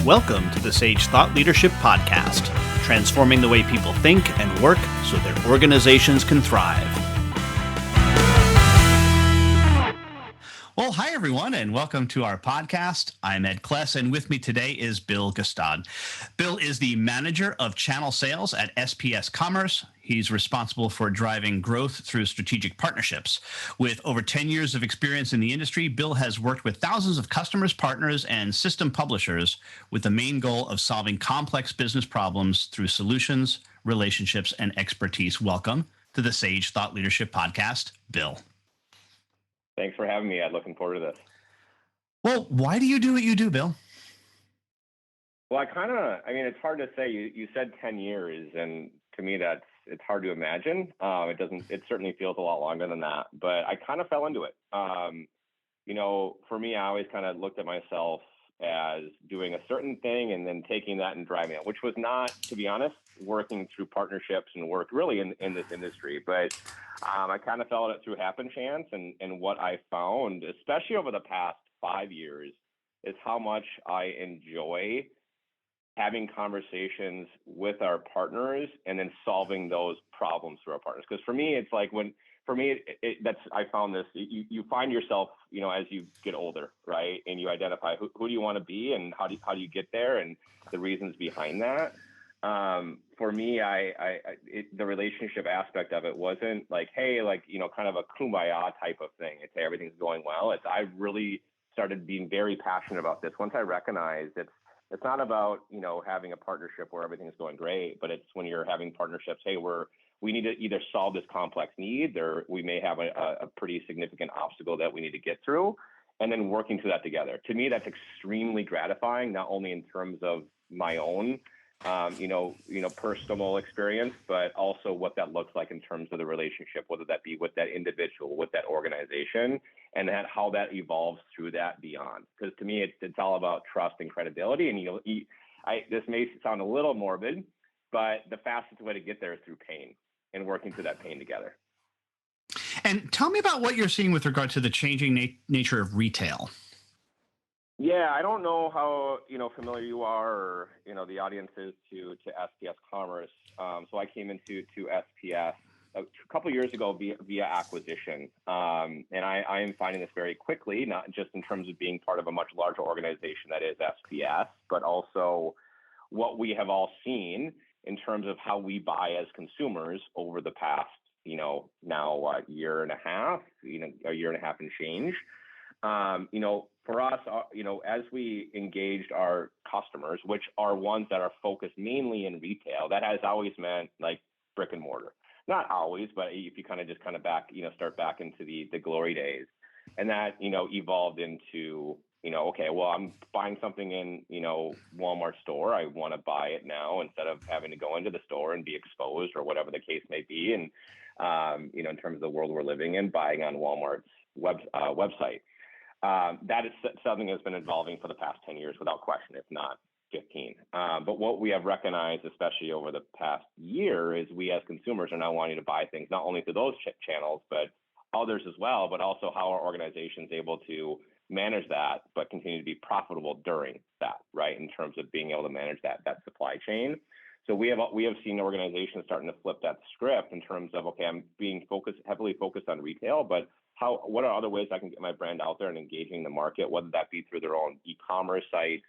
Welcome to the Sage Thought Leadership Podcast, transforming the way people think and work so their organizations can thrive. Well, hi, everyone, and welcome to our podcast. I'm Ed Kless, and with me today is Bill Gaustad. Bill is the manager of channel sales at SPS Commerce. He's responsible for driving growth through strategic partnerships. With over 10 years of experience in the industry, Bill has worked with thousands of customers, partners, and system publishers with the main goal of solving complex business problems through solutions, relationships, and expertise. Welcome to the Sage Thought Leadership Podcast, Bill. Thanks for having me. I'm looking forward to this. Well, why do you do what you do, Bill? Well, it's hard to say. You said 10 years, and to me, it's hard to imagine. It certainly feels a lot longer than that, but I kind of fell into it. For me, I always kind of looked at myself as doing a certain thing and then taking that and driving it, which was not, to be honest, working through partnerships and work really in this industry. But I kind of fell in it through happen chance. And what I found, especially over the past 5 years, is how much I enjoy having conversations with our partners and then solving those problems through our partners. Because for me, it's like I found this, you find yourself, as you get older, right? And you identify who do you want to be and how do you get there and the reasons behind that. For me, the relationship aspect of it wasn't like, hey, kind of a kumbaya type of thing. It's, hey, everything's going well. I really started being very passionate about this. Once I recognized it's not about, having a partnership where everything's going great, but it's when you're having partnerships, hey, we need to either solve this complex need, or we may have a pretty significant obstacle that we need to get through, and then working through that together. To me, that's extremely gratifying, not only in terms of my own, personal experience, but also what that looks like in terms of the relationship, whether that be with that individual, with that organization, and how that evolves through that beyond. Because to me, it's all about trust and credibility. And this may sound a little morbid, but the fastest way to get there is through pain and working through that pain together. And tell me about what you're seeing with regard to the changing nature of retail. Yeah, I don't know how familiar you are, or the audience is to SPS Commerce. So I came into SPS a couple years ago via acquisition, and I am finding this very quickly, not just in terms of being part of a much larger organization that is SPS, but also what we have all seen in terms of how we buy as consumers over the past now year and a half, a year and a half and change. For us, as we engaged our customers, which are ones that are focused mainly in retail, that has always meant like brick and mortar. Not always, but if you start back into the glory days, and that, evolved into, okay, well, I'm buying something in, Walmart store. I want to buy it now instead of having to go into the store and be exposed or whatever the case may be. And, in terms of the world we're living in, buying on Walmart's website. That is something that's been evolving for the past 10 years without question, if not 15. But what we have recognized, especially over the past year, is we as consumers are now wanting to buy things not only through those channels, but others as well, but also how our organization is able to manage that, but continue to be profitable during that, right? In terms of being able to manage that supply chain. So we have seen organizations starting to flip that script in terms of, okay, I'm being heavily focused on retail, but what are other ways I can get my brand out there and engaging the market, whether that be through their own e-commerce sites,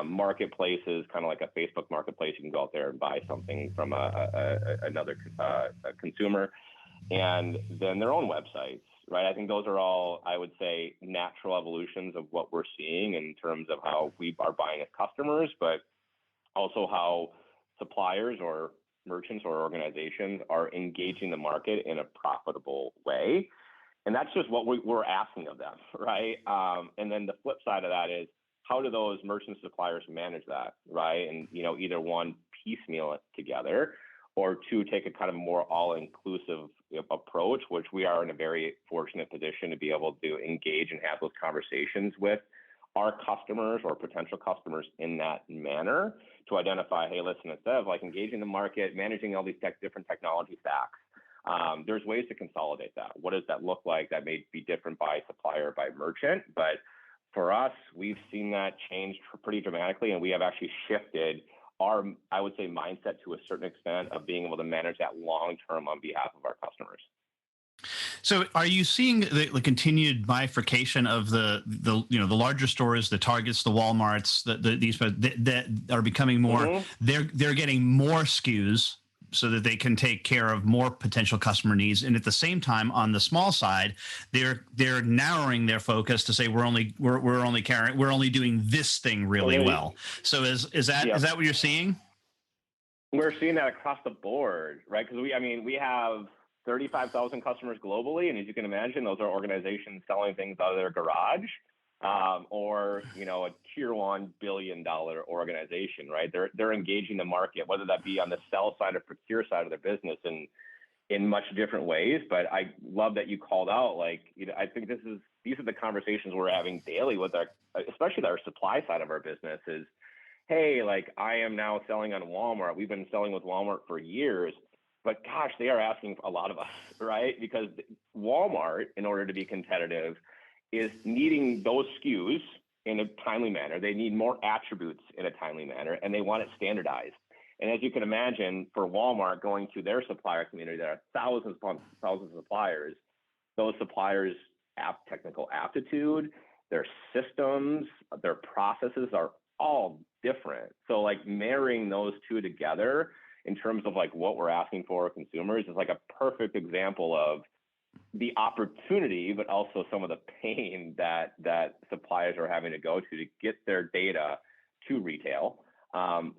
marketplaces, kind of like a Facebook marketplace. You can go out there and buy something from another consumer, and then their own websites, right? I think those are all, I would say, natural evolutions of what we're seeing in terms of how we are buying as customers, but also how suppliers or merchants or organizations are engaging the market in a profitable way. And that's just what we're asking of them, right? And then the flip side of that is, how do those merchant suppliers manage that, right? And, either one, piecemeal it together, or two, take a kind of more all-inclusive approach, which we are in a very fortunate position to be able to engage and have those conversations with our customers or potential customers in that manner to identify, hey, listen, instead of like engaging the market, managing all these different technology stacks, there's ways to consolidate that. What does that look like? That may be different by supplier, by merchant, but for us, we've seen that change pretty dramatically, and we have actually shifted our, I would say, mindset to a certain extent of being able to manage that long term on behalf of our customers. So, are you seeing the continued bifurcation of the larger stores, the Targets, the WalMarts, these that are becoming more? Mm-hmm. They're getting more SKUs so that they can take care of more potential customer needs, and at the same time, on the small side, they're narrowing their focus to say we're only doing this thing really well. So, is that what you're seeing? We're seeing that across the board, right? Because we have 35,000 customers globally, and as you can imagine, those are organizations selling things out of their garage, or a tier 1 billion-dollar organization, right? They're engaging the market, whether that be on the sell side or procure side of their business, in much different ways. But I love that you called out, I think these are the conversations we're having daily with especially our supply side of our business. Is, hey, I am now selling on Walmart. We've been selling with Walmart for years. But gosh, they are asking a lot of us, right? Because Walmart, in order to be competitive, is needing those SKUs in a timely manner. They need more attributes in a timely manner, and they want it standardized. And as you can imagine, for Walmart going to their supplier community, there are thousands upon thousands of suppliers. Those suppliers have technical aptitude, their systems, their processes are all different. So marrying those two together in terms of what we're asking for consumers is a perfect example of the opportunity, but also some of the pain that suppliers are having to go to get their data to retail.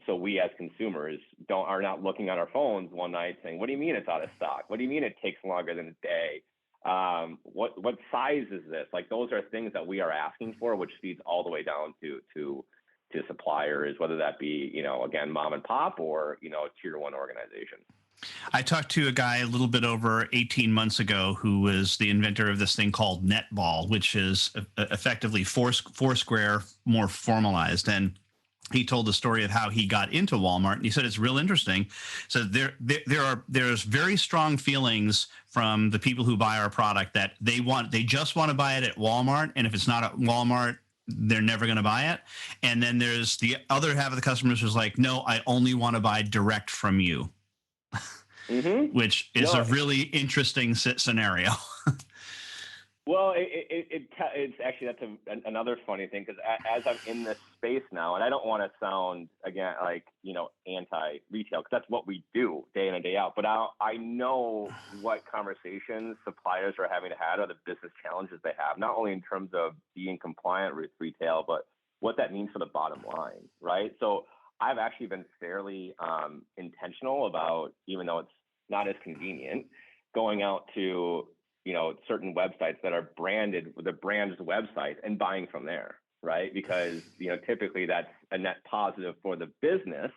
So we as consumers are not looking at our phones one night saying, what do you mean it's out of stock? What do you mean it takes longer than a day? What size is this? Those are things that we are asking for, which feeds all the way down to suppliers, whether that be, again, mom and pop or, a tier 1 organization. I talked to a guy a little bit over 18 months ago who was the inventor of this thing called Netball, which is effectively Foursquare more formalized. And he told the story of how he got into Walmart, and he said it's real interesting. So there's very strong feelings from the people who buy our product that they just want to buy it at Walmart, and if it's not at Walmart, they're never going to buy it. And then there's the other half of the customers who's like, no, I only want to buy direct from you, which is a really interesting scenario. Well, it's actually, that's another funny thing, because as I'm in this space now, and I don't want to sound, again, anti-retail, because that's what we do day in and day out, but I know what conversations suppliers are having to have, or the business challenges they have, not only in terms of being compliant with retail, but what that means for the bottom line, right? So I've actually been fairly intentional about, even though it's not as convenient, going out to certain websites that are branded with the brand's website and buying from there, right? Because, typically that's a net positive for the business,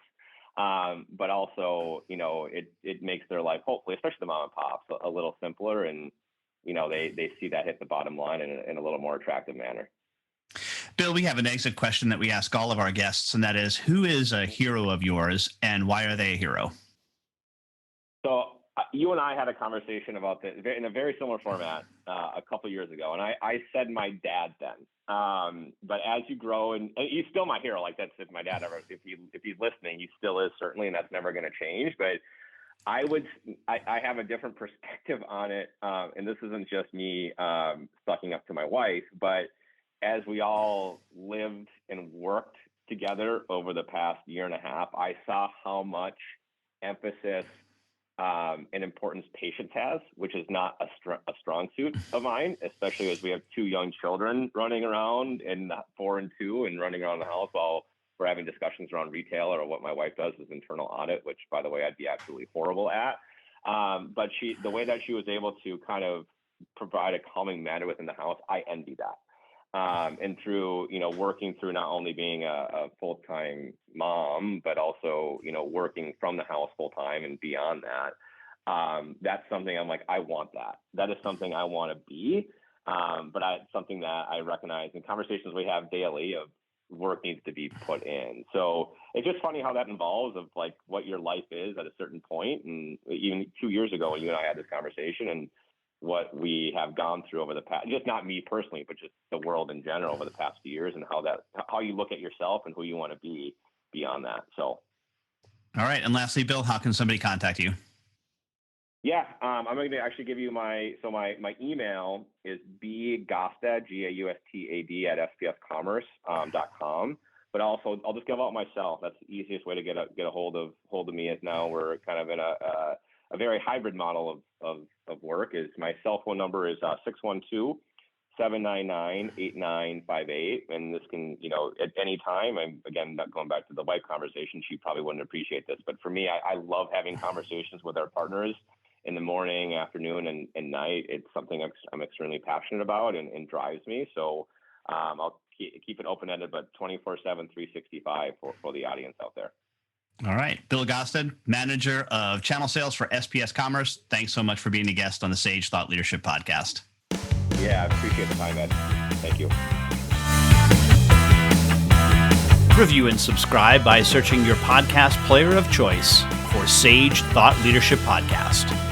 but also, it makes their life, hopefully, especially the mom and pops, a little simpler, and, they see that hit the bottom line in a little more attractive manner. Bill, we have an exit question that we ask all of our guests, and that is, who is a hero of yours and why are they a hero? So you and I had a conversation about this in a very similar format a couple of years ago, and I said my dad then. But as you grow, and he's still my hero, that's if my dad ever, if he's listening, he still is, certainly, and that's never going to change. But I have a different perspective on it, and this isn't just me sucking up to my wife, but as we all lived and worked together over the past year and a half, I saw how much emphasis and importance patience has, which is not a strong suit of mine, especially as we have 2 young children running around, and 4 and 2, and running around the house while we're having discussions around retail, or what my wife does is internal audit, which, by the way, I'd be absolutely horrible at. But the way that she was able to kind of provide a calming manner within the house, I envy that. And through, working through not only being a full-time mom, but also, working from the house full-time and beyond that, that's something I'm like, I want that. That is something I want to be. But it's something that I recognize in conversations we have daily of work needs to be put in. So it's just funny how that involves of what your life is at a certain point. And even 2 years ago when you and I had this conversation, and what we have gone through over the past, just not me personally, but just the world in general over the past few years, and how you look at yourself and who you want to be beyond that. So. All right. And lastly, Bill, how can somebody contact you? Yeah, I'm going to actually give you my email is bgaustad, Gaustad at spscommerce.com. But also, I'll just give out myself. That's the easiest way to get a hold of me. Is now we're kind of in a very hybrid model of work. Is my cell phone number is 612-799-8958, and this can, at any time. I'm again not going back to the wife conversation. She probably wouldn't appreciate this, but for me, I love having conversations with our partners in the morning, afternoon, and night. It's something I'm extremely passionate about and drives me. So I'll keep it open-ended, but 24/7, 365 for the audience out there. All right. Bill Gaustad, Manager of Channel Sales for SPS Commerce. Thanks so much for being a guest on the Sage Thought Leadership Podcast. Yeah, I appreciate the time, Ed. Thank you. Review and subscribe by searching your podcast player of choice for Sage Thought Leadership Podcast.